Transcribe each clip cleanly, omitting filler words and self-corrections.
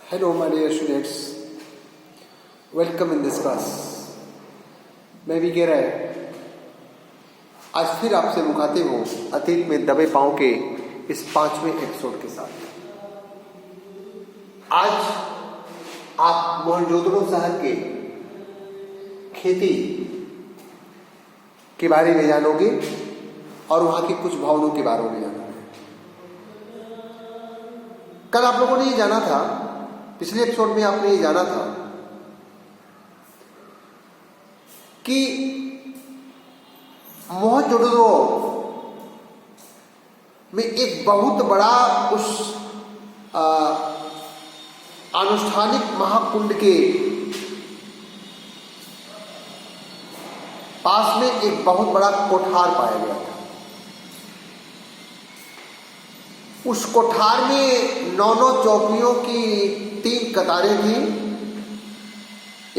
Hello, my dear students. Welcome in this class. मैं भी कह रहा है आज फिर आपसे मुखातिब हूँ अतीत में दबे पांव के इस 5वें एपिसोड के साथ। आज आप मोहनजोदड़ो शहर के खेती के बारे में जानोगे और वहां के कुछ भवनों के बारे में जानोगे। कल आप लोगों ने ये जाना था, पिछले एपिसोड में आपने ये जाना था कि मोहनजोदड़ो में एक बहुत बड़ा उस आनुष्ठानिक महाकुंड के पास में एक बहुत बड़ा कोठार पाया गया था। उस कोठार में 9 चौकियों की 3 कतारें थी।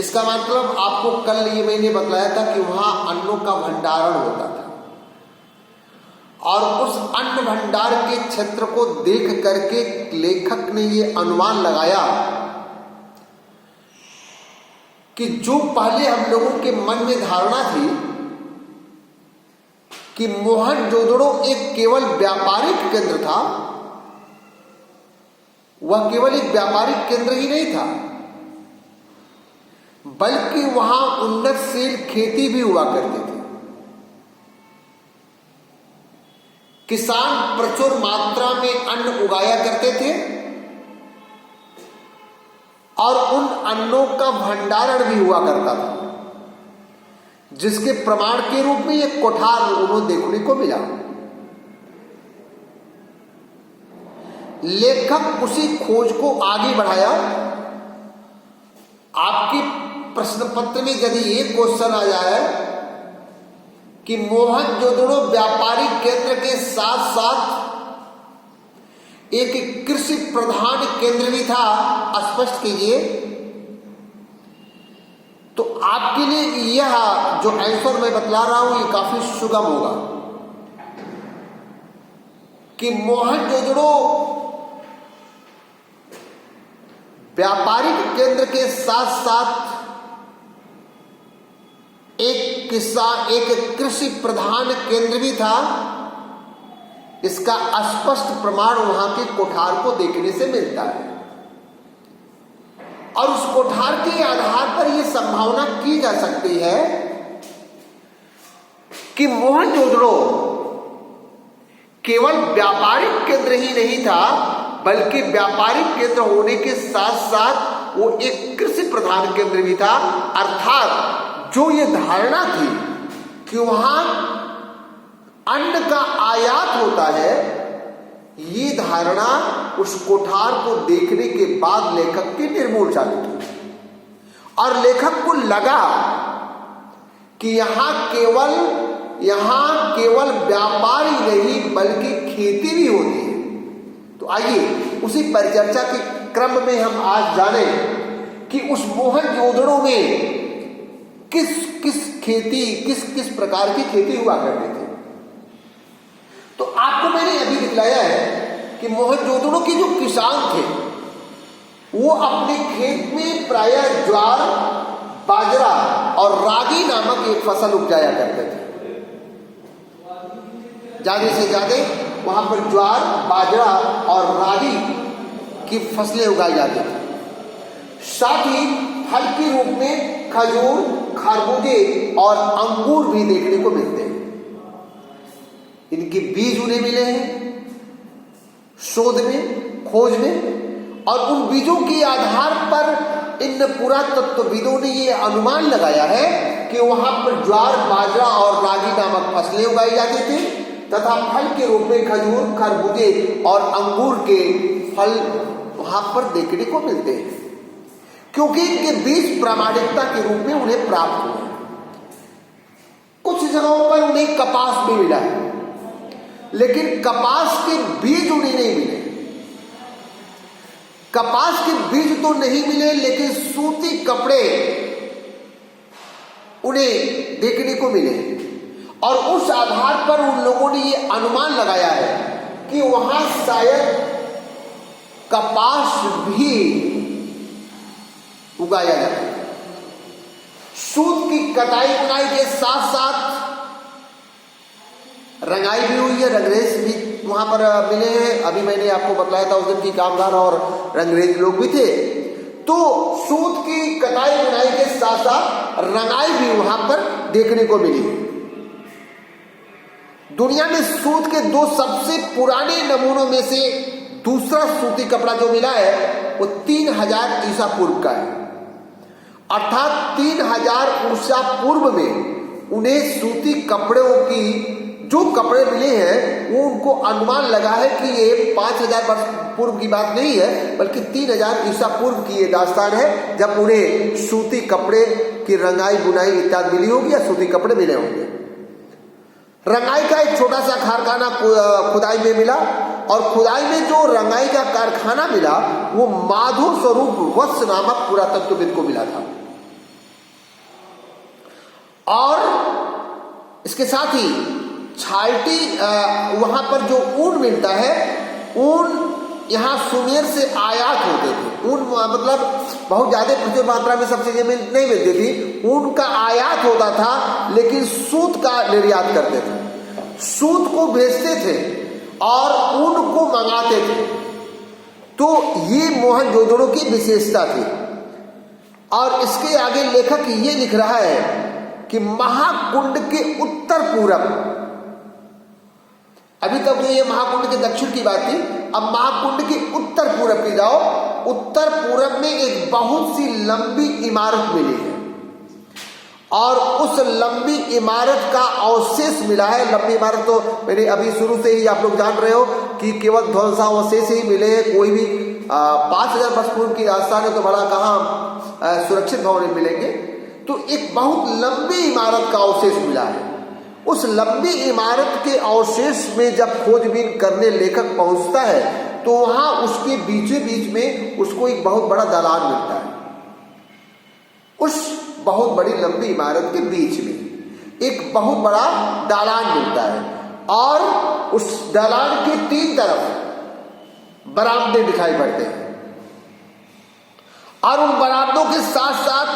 इसका मतलब आपको कल ये मैंने बतलाया था कि वहां अन्नों का भंडारण होता था और उस अन्न भंडार के क्षेत्र को देख करके लेखक ने ये अनुमान लगाया कि जो पहले हम लोगों के मन में धारणा थी कि मोहनजोदड़ो एक केवल व्यापारिक केंद्र था, वह केवल एक व्यापारिक केंद्र ही नहीं था बल्कि वहां उन्नतशील खेती भी हुआ करती थी। किसान प्रचुर मात्रा में अन्न उगाया करते थे और उन अन्नों का भंडारण भी हुआ करता था, जिसके प्रमाण के रूप में एक कोठार उन्हें देखने को मिला। लेखक उसी खोज को आगे बढ़ाया। आपके प्रश्न पत्र में यदि एक क्वेश्चन आ जाए कि मोहनजोदड़ो व्यापारिक केंद्र के साथ साथ एक कृषि प्रधान केंद्र भी था, स्पष्ट कीजिए, तो आपके लिए यह जो आंसर मैं बतला रहा हूं ये काफी सुगम होगा कि मोहनजोदड़ो व्यापारिक केंद्र के साथ साथ एक कृषि प्रधान केंद्र भी था। इसका स्पष्ट प्रमाण वहां के कोठार को देखने से मिलता है और उस कोठार के आधार पर यह संभावना की जा सकती है कि मोहनजोदड़ो केवल व्यापारिक केंद्र ही नहीं था बल्कि व्यापारिक केंद्र होने के साथ साथ वो एक कृषि प्रधान केंद्र भी था। अर्थात जो ये धारणा थी कि वहां अन्न का आयात होता है, ये धारणा उस कोठार को देखने के बाद लेखक की निर्मूल साबित हुई और लेखक को लगा कि यहां केवल व्यापार ही नहीं बल्कि खेती भी होती है। तो आइए उसी परिचर्चा के क्रम में हम आज जाने कि उस मोहनजोदड़ो में किस प्रकार की खेती हुआ करती थी। तो आपको मैंने अभी दिखलाया है कि मोहनजोदड़ो के जो किसान थे वो अपने खेत में प्रायः ज्वार, बाजरा और रागी नामक एक फसल उपजाया करते थे। ज्यादा से ज्यादा वहां पर ज्वार, बाजरा और रागी की फसलें उगाई जाती थी। साथ ही फल के रूप में खजूर, खरबूजे और अंगूर भी देखने को मिलते हैं। इनके बीज उन्हें मिले हैं शोध में, खोज में, और उन बीजों के आधार पर इन पुरातत्वविदों ने यह अनुमान लगाया है कि वहां पर ज्वार, बाजरा और रागी नामक फसलें उगाई जाती थी तथा फल के रूप में खजूर, खरबूजे और अंगूर के फल वहां पर देखने को मिलते हैं, क्योंकि इनके बीज प्रामाणिकता के रूप में उन्हें प्राप्त हुए। कुछ जगहों पर उन्हें कपास भी मिला है, लेकिन कपास के बीज उन्हें नहीं मिले। कपास के बीज तो नहीं मिले, लेकिन सूती कपड़े उन्हें देखने को मिले और उस आधार पर उन लोगों ने यह अनुमान लगाया है कि वहां शायद कपास भी उगाया जाता था। सूत की कटाई बुनाई के साथ साथ रंगाई भी हुई है, रंगरेज भी वहां पर मिले हैं। अभी मैंने आपको बताया था उस दिन की कामगार और रंगरेज लोग भी थे। तो सूत की कटाई बुनाई के साथ साथ रंगाई भी वहां पर देखने को मिली। दुनिया में सूत के दो सबसे पुराने नमूनों में से दूसरा सूती कपड़ा जो मिला है वो 3000 ईसा पूर्व का है, अर्थात 3000 ईसा पूर्व में उन्हें सूती कपड़ों की जो कपड़े मिले हैं वो उनको अनुमान लगा है कि ये 5000 वर्ष पूर्व की बात नहीं है, बल्कि 3000 ईसा पूर्व की ये दास्तान है, जब उन्हें सूती कपड़े की रंगाई बुनाई इत्यादि मिली होगी या सूती कपड़े मिले होंगे। रंगाई का एक छोटा सा कारखाना खुदाई में मिला, और खुदाई में जो रंगाई का कारखाना मिला वो माधो स्वरूप वत्स नामक पुरातत्वविद को मिला था। और इसके साथ ही छाल्टी वहां पर जो ऊन मिलता है, ऊन यहाँ सुमेर से आयात होते थे। ऊन मतलब बहुत ज्यादा प्रचुर मात्रा में सब चीजें नहीं मिलती थी, ऊन का आयात होता था, लेकिन सूत का निर्यात करते थे। सूत को बेचते थे और ऊन को मंगाते थे। तो ये मोहनजोदड़ो की विशेषता थी। और इसके आगे लेखक ये लिख रहा है कि महाकुंड के उत्तर पूरब, अभी तक तो ये महाकुंड के दक्षिण की बात थी, अब महाकुंड के उत्तर पूरब की जाओ। उत्तर पूरब में एक बहुत सी लंबी इमारत मिली है, और उस लंबी इमारत का अवशेष मिला है। लंबी इमारत तो मैंने अभी शुरू से ही आप लोग जान रहे हो कि केवल ध्वंसावशेष ही मिले हैं, कोई भी 5000 वर्ष पूर्व की दास्तान है तो बड़ा कहाँ सुरक्षित भवन मिलेंगे। तो एक बहुत लंबी इमारत का अवशेष मिला है। उस लंबी इमारत के अवशेष में जब खोजबीन करने लेखक पहुंचता है तो वहां उसके बीचों बीच में उसको एक बहुत बड़ा दालान मिलता है। उस बहुत बड़ी लंबी इमारत के बीच में एक बहुत बड़ा दालान मिलता है, और उस दालान के 3 तरफ बरामदे दिखाई पड़ते हैं, और उन बरामदों के साथ साथ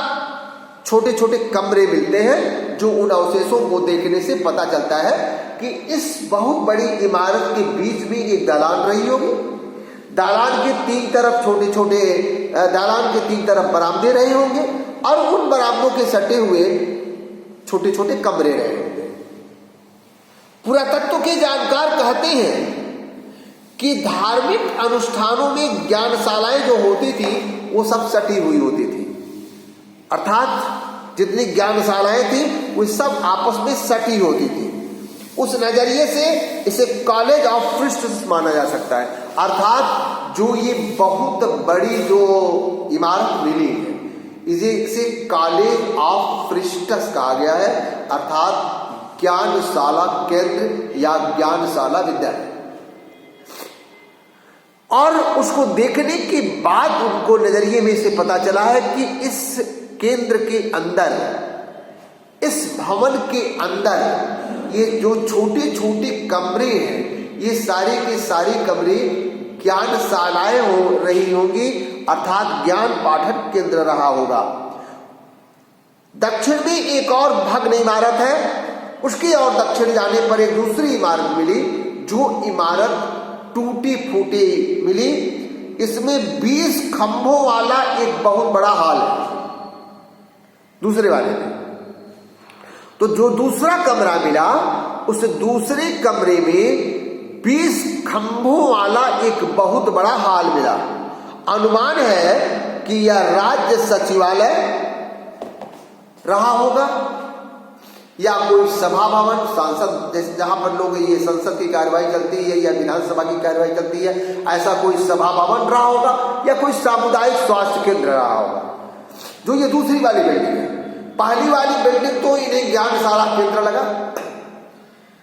छोटे छोटे कमरे मिलते हैं, जो उन अवशेषों को देखने से पता चलता है कि इस बहुत बड़ी इमारत के बीच में एक दालान रही होगी। दालान के 3 तरफ छोटे छोटे दालान के 3 तरफ बरामदे रहे होंगे, और उन बरामदों के सटे हुए छोटे छोटे कमरे रहे होंगे। पुरातत्व के जानकार कहते हैं कि धार्मिक अनुष्ठानों में ज्ञानशालाएं जो होती थी वो सब सटी हुई होती थी, अर्थात जितनी ज्ञानशालाएं थी वो सब आपस में सटी होती थी। उस नजरिए से इसे कॉलेज ऑफ प्रीस्ट्स माना जा सकता है, अर्थात जो ये बहुत बड़ी जो इमारत मिली है इसे कॉलेज ऑफ प्रीस्ट्स कहा गया है, अर्थात ज्ञानशाला केंद्र या ज्ञानशाला विद्यालय। और उसको देखने के बाद उनको नजरिए में से पता चला है कि इस केंद्र के अंदर, इस भवन के अंदर ये जो छोटे छोटे कमरे हैं, ये सारे के सारे कमरे ज्ञानशालाएं हो रही होंगी, अर्थात ज्ञान पाठन केंद्र रहा होगा। दक्षिण में एक और भग्न इमारत है, उसके और दक्षिण जाने पर एक दूसरी इमारत मिली, जो इमारत टूटी फूटी मिली। इसमें 20 खंभों वाला एक बहुत बड़ा हॉल है दूसरे वाले में। तो जो दूसरा कमरा मिला, उस दूसरे कमरे में 20 खंभों वाला एक बहुत बड़ा हॉल मिला। अनुमान है कि यह राज्य सचिवालय रहा होगा, या कोई सभा भवन, सांसद जैसे जहां पर लोग ये संसद की कार्यवाही चलती है या विधानसभा की कार्यवाही चलती है, ऐसा कोई सभा भवन रहा होगा, या कोई सामुदायिक स्वास्थ्य केंद्र रहा होगा। जो ये दूसरी वाली बिल्डिंग है, पहली वाली बिल्डिंग तो इन्हें ज्ञानशाला केंद्र लगा,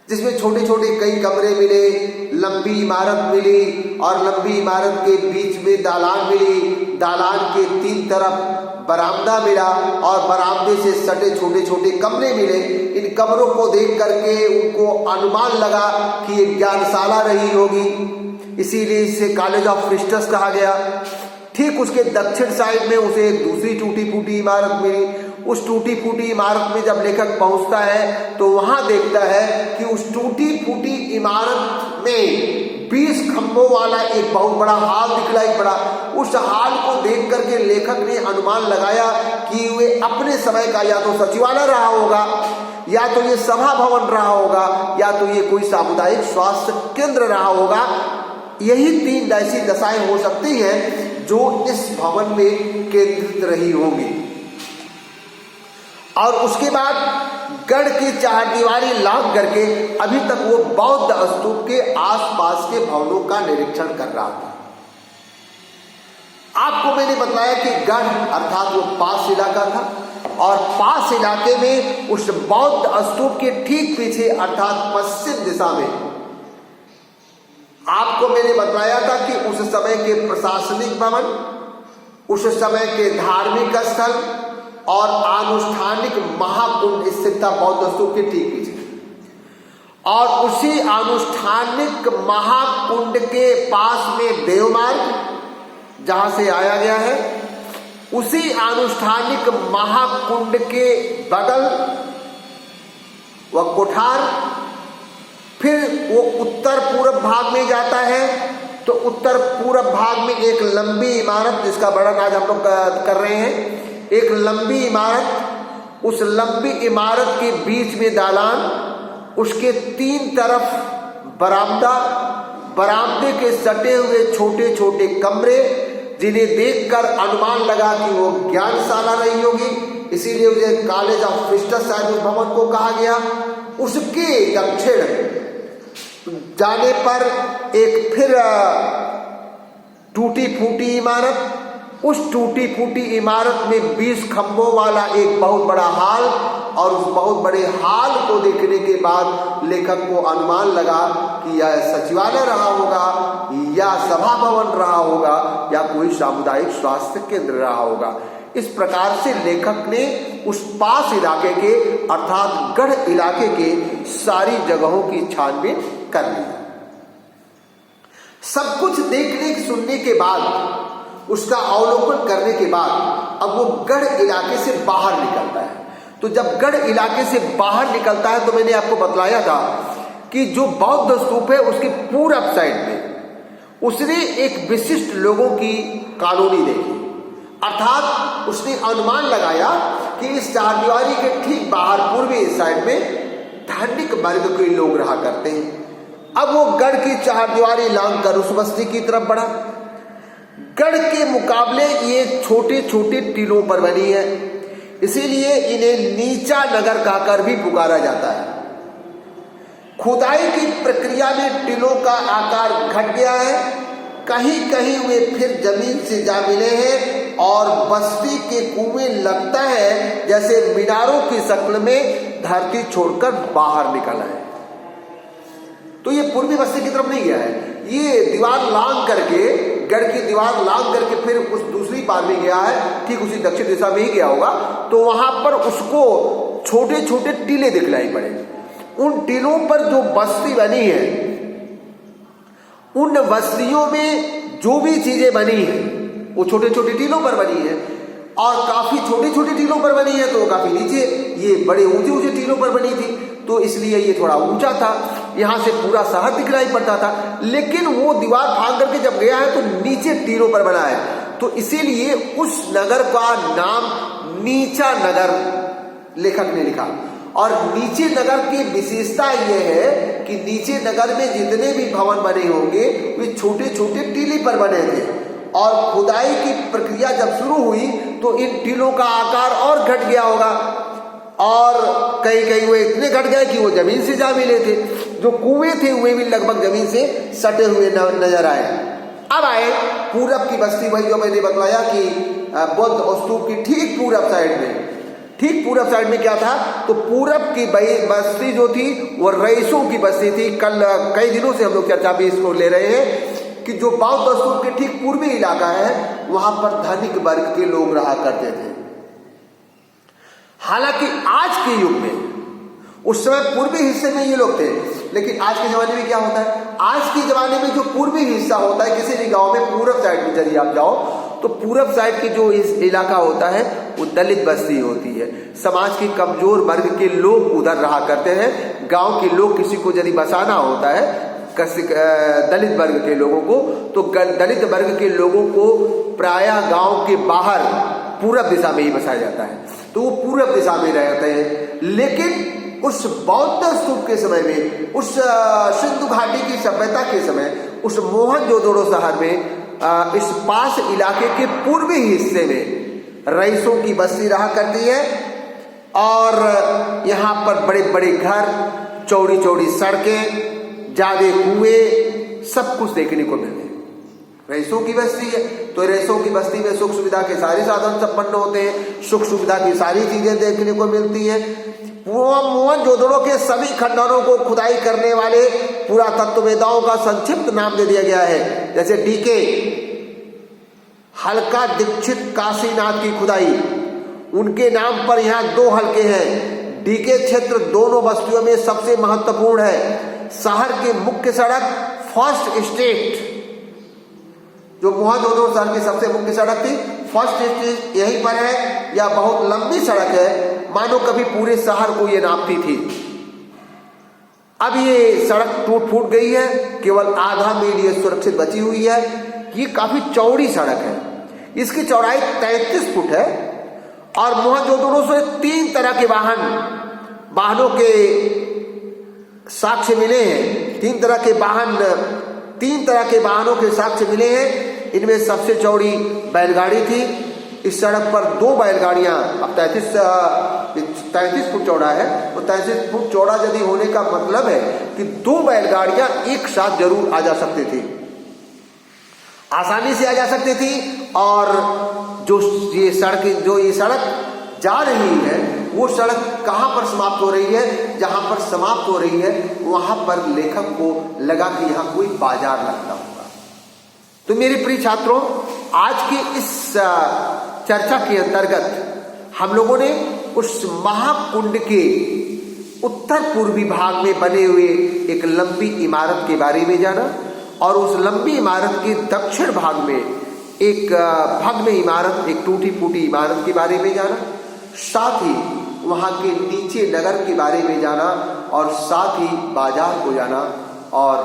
जिसमें छोटे छोटे कई कमरे मिले, लंबी इमारत मिली, और लंबी इमारत के बीच में दालान मिली। दालान के 3 तरफ बरामदा मिला, और बरामदे से सटे छोटे छोटे कमरे मिले। इन कमरों को देख करके उनको अनुमान लगा कि ये ज्ञानशाला रही होगी, इसीलिए इसे कॉलेज ऑफ प्रीस्ट्स कहा गया। ठीक उसके दक्षिण साइड में उसे एक दूसरी टूटी फूटी इमारत मिली। उस टूटी फूटी इमारत में जब लेखक पहुंचता है तो वहां देखता है कि उस टूटी फूटी इमारत में 20 खंभों वाला एक बहुत बड़ा हाल दिखलाई पड़ा। उस हाल को देख करके लेखक ने अनुमान लगाया कि वे अपने समय का या तो सचिवालय रहा होगा, या तो ये सभा भवन रहा होगा, या तो ये कोई सामुदायिक स्वास्थ्य केंद्र रहा होगा। यही 3 ऐसी दशाएं हो सकती हैं जो इस भवन में केंद्रित रही होंगी। और उसके बाद गढ़ की चारदीवारी लांघ करके अभी तक वो बौद्ध स्तूप के आसपास के भवनों का निरीक्षण कर रहा था। आपको मैंने बताया कि गढ़ अर्थात वो पास इलाका था, और पास इलाके में उस बौद्ध स्तूप के ठीक पीछे अर्थात पश्चिम दिशा में आपको मैंने बताया था कि उस समय के प्रशासनिक भवन, उस समय के धार्मिक स्थल और आनुष्ठानिक महाकुंड स्थित था बौद्ध स्तूप के ठीक पीछे। और उसी आनुष्ठानिक महाकुंड के पास में देवमार्ग जहां से आया गया है, उसी आनुष्ठानिक महाकुंड के बगल वह कोठार, फिर वो उत्तर पूर्व भाग में जाता है। तो उत्तर पूर्व भाग में एक लंबी इमारत जिसका वर्णन आज हम लोग कर रहे हैं, एक लंबी इमारत, उस लंबी इमारत के बीच में दालान, उसके 3 तरफ बरामदा, बरामदे के सटे हुए छोटे छोटे कमरे जिन्हें देखकर अनुमान लगा कि वो ज्ञानशाला रही होगी, इसीलिए उसे कॉलेज ऑफ क्रिस्टस शायद उस भवन को कहा गया। उसके दक्षिण जाने पर एक फिर टूटी फूटी इमारत, उस टूटी फूटी इमारत में 20 खंभों वाला एक बहुत बड़ा हाल, और उस बहुत बड़े हाल को देखने के बाद लेखक को अनुमान लगा कि यह सचिवालय रहा होगा, या सभा भवन रहा होगा, या कोई सामुदायिक स्वास्थ्य केंद्र रहा होगा। इस प्रकार से लेखक ने उस पास इलाके के अर्थात गढ़ इलाके के सारी जगहों की छानबीन कर ली। सब कुछ देखने सुनने के बाद, उसका अवलोकन करने के बाद अब वो गढ़ इलाके से बाहर निकलता है। तो जब गढ़ इलाके से बाहर निकलता है तो मैंने आपको बतलाया था कि जो बौद्ध स्तूप है उसके पूरब साइड में उसने एक विशिष्ट लोगों की कॉलोनी देखी, अर्थात उसने अनुमान लगाया कि इस चारदीवारी के ठीक बाहर पूर्वी साइड में धनिक वर्ग के लोग रहा करते हैं। अब वो गढ़ की चारदीवारी लांघ कर उस बस्ती की तरफ बढ़ा। गढ़ के मुकाबले ये छोटे छोटे टीलों पर बनी है, इसीलिए इन्हें नीचा नगर कहकर भी पुकारा जाता है। खुदाई की प्रक्रिया में टीलों का आकार घट गया है, कहीं कहीं वे फिर जमीन से जा मिले हैं, और बस्ती के कुएं लगता है जैसे मीनारों की शक्ल में धरती छोड़कर बाहर निकला है। तो ये पूर्वी बस्ती की तरफ नहीं गया है, ये दीवार लांघ करके, गढ़ की दीवार लांघ करके फिर उस दूसरी पार में गया है, ठीक उसी दक्षिण दिशा में ही गया होगा। तो वहां पर उसको छोटे छोटे टीले दिखलाई पड़े। उन टीलों पर जो बस्ती बनी है, उन बस्तियों में जो भी चीजें बनी है वो छोटे छोटे टीलों पर बनी है, और काफी छोटे छोटे टीलों पर बनी है तो काफी नीचे, ये बड़े ऊंचे ऊंचे टीलों पर बनी थी, तो इसलिए ये थोड़ा ऊंचा था, यहां से पूरा शहर दिखलाई पड़ता था। लेकिन वो दीवार फांद करके जब गया है तो नीचे टीलों पर बना है, तो इसीलिए उस नगर का नाम नीचा नगर लेखक ने लिखा। और नीचे नगर की विशेषता यह है कि नीचे नगर में जितने भी भवन बने होंगे वे छोटे छोटे टीले पर बने थे, और खुदाई की प्रक्रिया जब शुरू हुई तो इन टीलों का आकार और घट गया होगा, और कहीं कहीं वो इतने घट गए कि वो जमीन से जा मिले थे। जो कुएं थे वे भी लगभग जमीन से सटे हुए नजर आए। अब आए पूरब की बस्ती, वही जो मैंने बतलाया कि बौद्ध स्तूप की ठीक पूरब साइड में, ठीक पूरब साइड में क्या था, तो पूरब की बस्ती जो थी वो रईसों की बस्ती थी। कल कई दिनों से हम लोग चर्चा भी इसको ले रहे हैं कि जो बौद्ध स्तूप के ठीक पूर्वी इलाका है वहां पर धनिक वर्ग के लोग रहा करते थे। हालांकि आज के युग में, उस समय पूर्वी हिस्से में ये लोग थे, लेकिन आज के जमाने में क्या होता है, आज के जमाने में जो पूर्वी हिस्सा होता है किसी भी गांव में पूरब साइड में चलिए आप जाओ तो पूरब साइड की जो इस इलाका होता है वो दलित बस्ती होती है। समाज के कमजोर वर्ग के लोग उधर रहा करते हैं। गांव के लोग किसी को यदि बसाना होता है दलित वर्ग के लोगों को, तो दलित वर्ग के लोगों को प्रायः गांव के बाहर पूरब दिशा में ही बसाया जाता है, तो वो पूरब दिशा में रहते हैं। लेकिन उस बौद्ध स्तूप के समय में, उस सिंधु घाटी की सभ्यता के समय, उस मोहनजोदड़ो शहर में इस पास इलाके के पूर्वी हिस्से में रईसों की बस्ती रहा करती है और यहाँ पर बड़े बड़े घर, चौड़ी चौड़ी सड़कें, ज्यादा कुएं, सब कुछ देखने को मिलते हैं। रईसों की बस्ती है तो रईसों की बस्ती में सुख सुविधा के सारे साधन संपन्न होते हैं, सुख सुविधा की सारी चीजें देखने को मिलती हैं। मोहनजोदड़ो के सभी खंडरों को खुदाई करने वाले पुरातत्ववेदाओं का संक्षिप्त नाम दे दिया गया है, जैसे डीके हल्का दीक्षित काशीनाथ की खुदाई, उनके नाम पर यहाँ 2 हल्के हैं। डीके क्षेत्र दोनों बस्तियों में सबसे महत्वपूर्ण है। शहर की मुख्य सड़क फर्स्ट स्ट्रीट, जो मोहनजोदड़ो शहर की सबसे मुख्य सड़क थी, फर्स्ट स्ट्रीट यहीं पर है। यह बहुत लंबी सड़क है, मानो कभी पूरे शहर को ये नापती थी। अब ये सड़क टूट फूट गई है, केवल आधा मील ये सुरक्षित बची हुई है। ये काफी चौड़ी सड़क है, इसकी चौड़ाई 33 फुट है और मोहनजोदड़ो से 3 तरह के वाहनों के साक्ष्य मिले हैं। 3 तरह के वाहनों के साक्ष्य मिले हैं। इनमें सबसे चौड़ी बैलगाड़ी थी। इस सड़क पर 2 बैलगाड़ियां, अब 33 फुट चौड़ा है, तो 33 फुट चौड़ा यदि होने का मतलब है कि 2 बैलगाड़ियां एक साथ जरूर आ जा सकती थी, आसानी से आ जा सकती थी। और जो ये सड़क जा रही है, वो सड़क कहां पर समाप्त हो रही है? जहां पर समाप्त हो रही है वहां पर लेखक को लगा कि यहां कोई बाजार लगता होगा। तो मेरे प्रिय छात्रों, आज के इस चर्चा के अंतर्गत हम लोगों ने उस महाकुंड के उत्तर पूर्वी भाग में बने हुए एक लंबी इमारत के बारे में जाना और उस लंबी इमारत के दक्षिण भाग में एक भग्न इमारत, एक टूटी फूटी इमारत के बारे में जाना, साथ ही वहां के नीचे नगर के बारे में जाना और साथ ही बाजार को जाना। और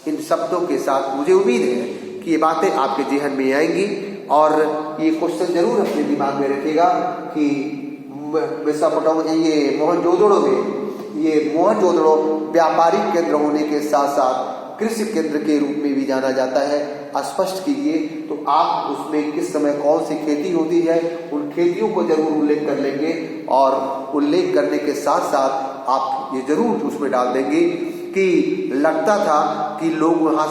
इन शब्दों के साथ मुझे उम्मीद है कि ये बातें आपके जेहन में आएंगी और ये क्वेश्चन जरूर अपने दिमाग में रखिएगा कि ये मोहनजोदड़ो व्यापारिक केंद्र होने के साथ साथ कृषि केंद्र के रूप में भी जाना जाता है। स्पष्ट कीजिए तो आप उसमें किस समय कौन सी खेती होती है, उन खेतियों को जरूर उल्लेख कर लेंगे और उल्लेख करने के साथ साथ आप ये जरूर उसमें डाल देंगे कि लगता था कि लोग वहाँ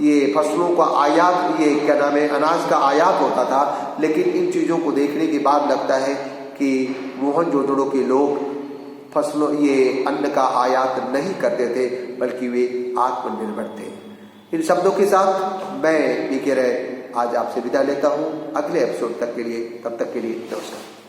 ये फसलों का आयात, ये क्या नाम है, अनाज का आयात होता था, लेकिन इन चीज़ों को देखने के बाद लगता है कि मोहनजोदड़ो के लोग ये अन्न का आयात नहीं करते थे, बल्कि वे आत्मनिर्भर थे। इन शब्दों के साथ मैं बीके राय आज आपसे विदा लेता हूँ। अगले एपिसोड तक के लिए, तब तक के लिए नमस्कार।